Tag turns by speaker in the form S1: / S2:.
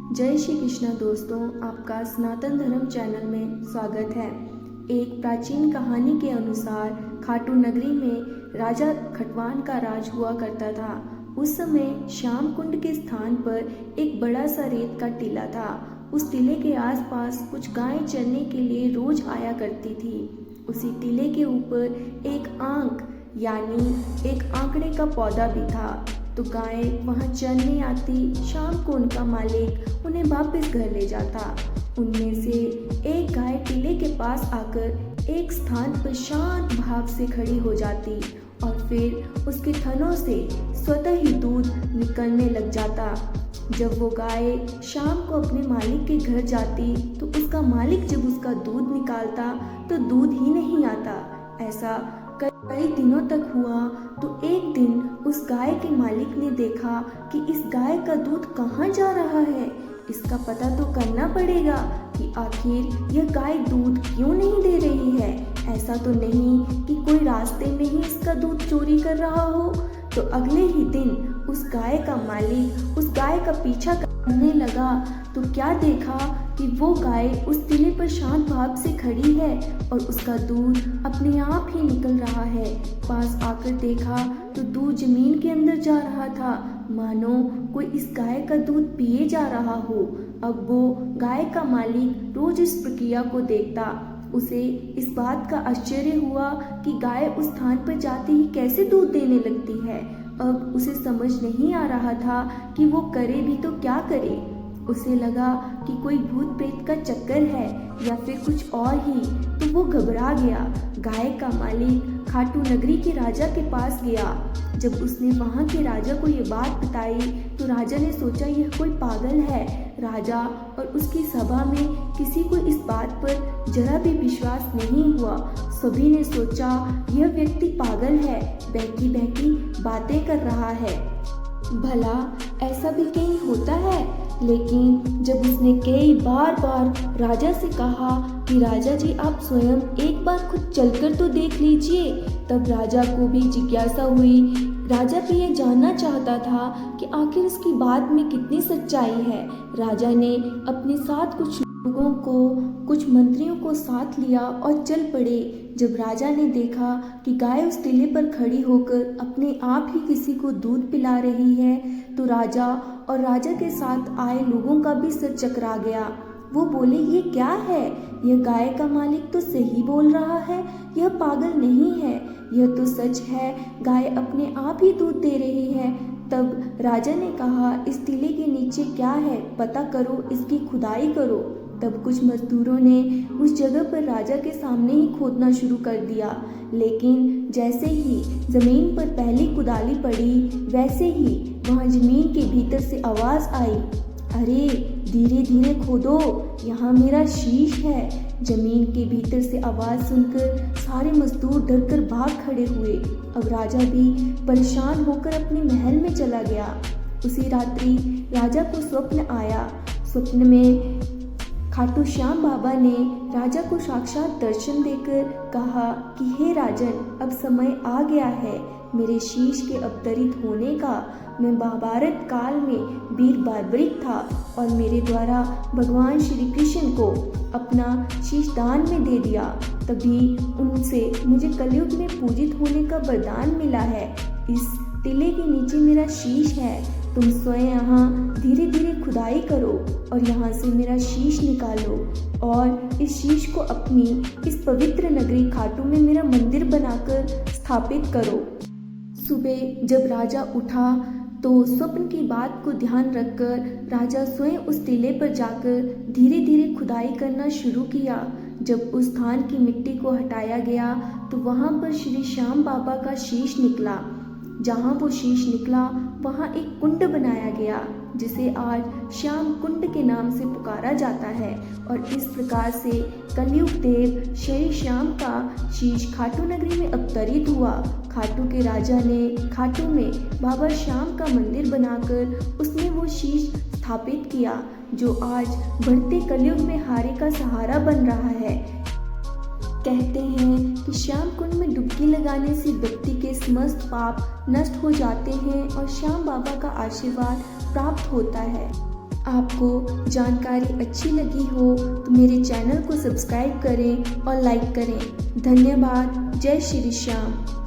S1: जय श्री कृष्ण दोस्तों, आपका सनातन धर्म चैनल में स्वागत है। एक प्राचीन कहानी के अनुसार खाटू नगरी में राजा खटवान का राज हुआ करता था। उस समय श्याम कुंड के स्थान पर एक बड़ा सा रेत का टीला था। उस टीले के आसपास कुछ गायें चरने के लिए रोज आया करती थी। उसी टीले के ऊपर एक आंक यानी एक आंकड़े का पौधा भी था। तो गायें वहां चरने आती। शाम को उनका मालिक उन्हें वापस घर ले जाता। उनमें से एक गाय टीले के पास आकर एक स्थान पर शांत भाव से खड़ी हो जाती और फिर उसके थनों से स्वतः ही दूध निकलने लग जाता। जब वो गाय शाम को अपने मालिक के घर जाती तो उसका मालिक जब उसका दूध निकालता तो दूध ही नहीं आता। ऐसा कई दिनों तक हुआ तो एक दिन उस गाय के मालिक ने देखा कि इस गाय का दूध कहाँ जा रहा है। इसका पता तो करना पड़ेगा कि आखिर यह गाय दूध क्यों नहीं दे रही है। ऐसा तो नहीं कि कोई रास्ते में ही इसका दूध चोरी कर रहा हो। तो अगले ही दिन उस गाय का मालिक उस गाय का पीछा करने लगा तो क्या देखा कि वो गाय उस टीले पर शांत भाव से खड़ी है और उसका दूध अपने आप ही निकल रहा है। पास आकर देखा तो दूध जमीन के अंदर जा रहा था, मानो कोई इस गाय का दूध पिए जा रहा हो। अब वो गाय का मालिक रोज इस प्रक्रिया को देखता। उसे इस बात का आश्चर्य हुआ कि गाय उस स्थान पर जाते ही कैसे दूध देने लगती है। अब उसे समझ नहीं आ रहा था कि वो करे भी तो क्या करे। उसे लगा कि कोई भूत प्रेत का चक्कर है या फिर कुछ और ही। तो वो घबरा गया। गाय का मालिक खाटू नगरी के राजा के पास गया। जब उसने वहां के राजा को ये बात बताई तो राजा ने सोचा यह कोई पागल है। राजा और उसकी सभा में किसी को इस बात पर जरा भी विश्वास नहीं हुआ। सभी ने सोचा यह व्यक्ति पागल है, बहकी बहकी बातें कर रहा है। भला ऐसा भी कहीं होता है। लेकिन जब उसने कई बार राजा से कहा कि राजा जी आप स्वयं एक बार खुद चलकर तो देख लीजिए, तब राजा को भी जिज्ञासा हुई। राजा भी ये जानना चाहता था कि आखिर उसकी बात में कितनी सच्चाई है। राजा ने अपने साथ कुछ लोगों को, कुछ मंत्रियों को साथ लिया और चल पड़े। जब राजा ने देखा कि गाय उस टीले पर खड़ी होकर अपने आप ही किसी को दूध पिला रही है तो राजा और राजा के साथ आए लोगों का भी सिर चकरा गया। वो बोले ये क्या है, यह गाय का मालिक तो सही बोल रहा है, यह पागल नहीं है, यह तो सच है, गाय अपने आप ही दूध दे रही है। तब राजा ने कहा इस टीले के नीचे क्या है पता करो, इसकी खुदाई करो। तब कुछ मजदूरों ने उस जगह पर राजा के सामने ही खोदना शुरू कर दिया। लेकिन जैसे ही जमीन पर पहली कुदाली पड़ी वैसे ही वहां जमीन के भीतर से आवाज आई, अरे धीरे धीरे खोदो, यहाँ मेरा शीश है। जमीन के भीतर से आवाज सुनकर सारे मजदूर डरकर भाग खड़े हुए। अब राजा भी परेशान होकर अपने महल में चला गया। उसी रात्रि राजा को स्वप्न आया। स्वप्न में खाटू श्याम बाबा ने राजा को साक्षात दर्शन देकर कहा कि हे राजन, अब समय आ गया है मेरे शीश के अवतरित होने का। मैं महाभारत काल में वीर बार्बरिक था और मेरे द्वारा भगवान श्री कृष्ण को अपना शीश दान में दे दिया। तभी उनसे मुझे कलयुग में पूजित होने का वरदान मिला है। इस टीले के नीचे मेरा शीश है। तुम स्वयं यहाँ धीरे धीरे खुदाई करो और यहाँ से मेरा शीश निकालो और इस शीश को अपनी इस पवित्र नगरी खाटू में मेरा मंदिर बनाकर स्थापित करो। सुबह जब राजा उठा तो स्वप्न की बात को ध्यान रखकर राजा स्वयं उस टीले पर जाकर धीरे धीरे खुदाई करना शुरू किया। जब उस स्थान की मिट्टी को हटाया गया तो वहाँ पर श्री श्याम बाबा का शीश निकला। जहाँ वो शीश निकला वहाँ एक कुंड बनाया गया जिसे आज श्याम कुंड के नाम से पुकारा जाता है। और इस प्रकार से कलयुग देव श्री श्याम का शीश खाटू नगरी में अवतरित हुआ। खाटू के राजा ने खाटू में बाबा श्याम का मंदिर बनाकर उसमें वो शीश स्थापित किया जो आज बढ़ते कलयुग में हारे का सहारा बन रहा है। कहते हैं कि श्याम कुंड में डुबकी लगाने से व्यक्ति के समस्त पाप नष्ट हो जाते हैं और श्याम बाबा का आशीर्वाद प्राप्त होता है। आपको जानकारी अच्छी लगी हो तो मेरे चैनल को सब्सक्राइब करें और लाइक करें। धन्यवाद। जय श्री श्याम।